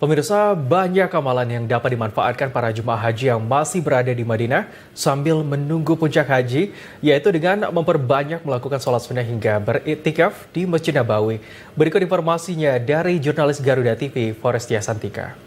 Pemirsa, banyak amalan yang dapat dimanfaatkan para jemaah haji yang masih berada di Madinah sambil menunggu puncak haji, yaitu dengan memperbanyak melakukan sholat sunnah hingga beriktikaf di Masjid Nabawi. Berikut informasinya dari jurnalis Garuda TV, Forestia Santika.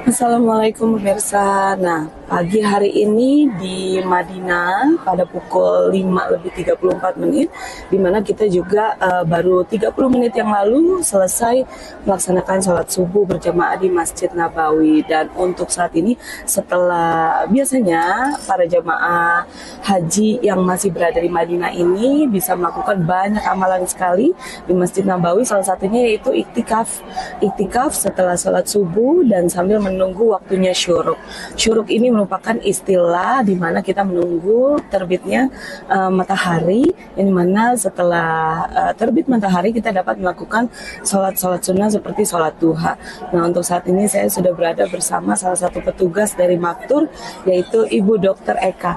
Assalamualaikum pemirsa. Nah, pagi hari ini di Madinah pada pukul 5:34, di mana kita juga baru 30 menit yang lalu selesai melaksanakan sholat subuh berjamaah di Masjid Nabawi. Dan untuk saat ini, setelah biasanya para jamaah haji yang masih berada di Madinah ini bisa melakukan banyak amalan sekali di Masjid Nabawi, salah satunya yaitu iktikaf. Iktikaf setelah sholat subuh dan sambil menunggu waktunya syuruk. Syuruk ini merupakan istilah di mana kita menunggu terbitnya matahari, yang dimana setelah terbit matahari kita dapat melakukan sholat sunnah seperti sholat duha. Nah, untuk saat ini saya sudah berada bersama salah satu petugas dari Maktur, yaitu Ibu Dr. Eka.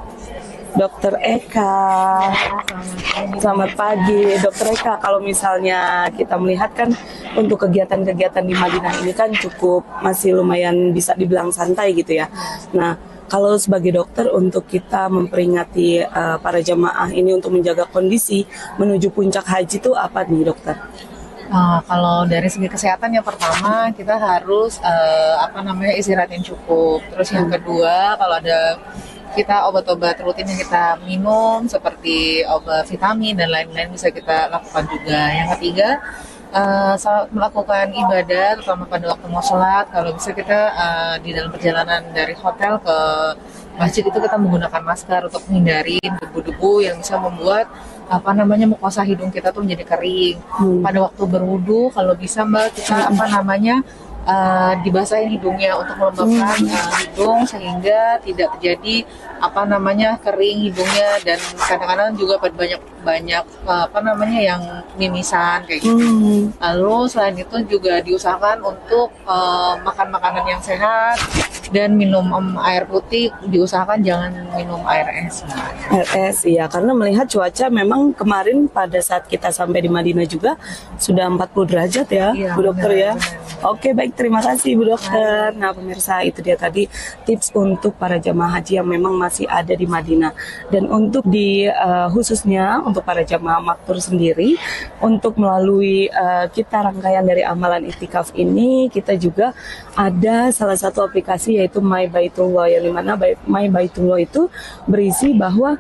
Dr. Eka, selamat pagi. Dr. Eka, kalau misalnya kita melihat kan untuk kegiatan-kegiatan di Madinah ini kan cukup masih lumayan bisa dibilang santai gitu ya. Nah, kalau sebagai dokter untuk kita memperingati para jamaah ini untuk menjaga kondisi menuju puncak haji itu apa nih dokter? Kalau dari segi kesehatan yang pertama kita harus istirahat yang cukup. Terus yang kedua, kalau ada kita obat-obat rutin yang kita minum seperti obat vitamin dan lain-lain bisa kita lakukan juga. Yang ketiga, saat melakukan ibadah terutama pada waktu mau sholat, kalau bisa kita di dalam perjalanan dari hotel ke masjid itu kita menggunakan masker untuk menghindari debu-debu yang bisa membuat mukosa hidung kita tuh menjadi kering. Pada waktu berwudu kalau bisa Mbak kita dibasahin hidungnya untuk melembabkan hidung sehingga tidak terjadi kering hidungnya, dan kadang-kadang juga banyak yang mimisan kayak gitu. Lalu selain itu juga diusahakan untuk makan makanan yang sehat dan minum air putih, diusahakan jangan minum air es. Air es, iya, karena melihat cuaca memang kemarin pada saat kita sampai di Madinah juga sudah 40 derajat ya, iya, Bu Dokter ya. Benar. Oke, baik, terima kasih Bu Dokter. Nah pemirsa, itu dia tadi tips untuk para jamaah haji yang memang masih ada di Madinah. Dan untuk khususnya untuk para jamaah Maktur sendiri, untuk melalui kita rangkaian dari amalan iktikaf ini, kita juga ada salah satu aplikasi yaitu My Baitullah, yang dimana My Baitullah itu berisi bahwa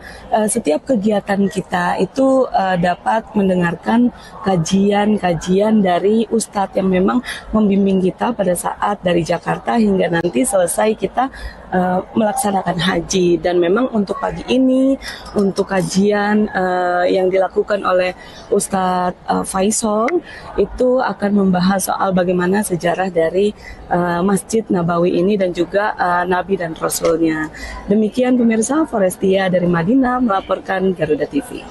setiap kegiatan kita itu dapat mendengarkan kajian-kajian dari Ustadz yang memang membimbing kita pada saat dari Jakarta hingga nanti selesai kita melaksanakan haji. Dan memang untuk pagi ini untuk kajian yang dilakukan oleh Ustadz Faisal itu akan membahas soal bagaimana sejarah dari Masjid Nabawi ini dan juga Nabi dan Rasulnya. Demikian pemirsa, Forestia dari Madinah melaporkan Garuda TV.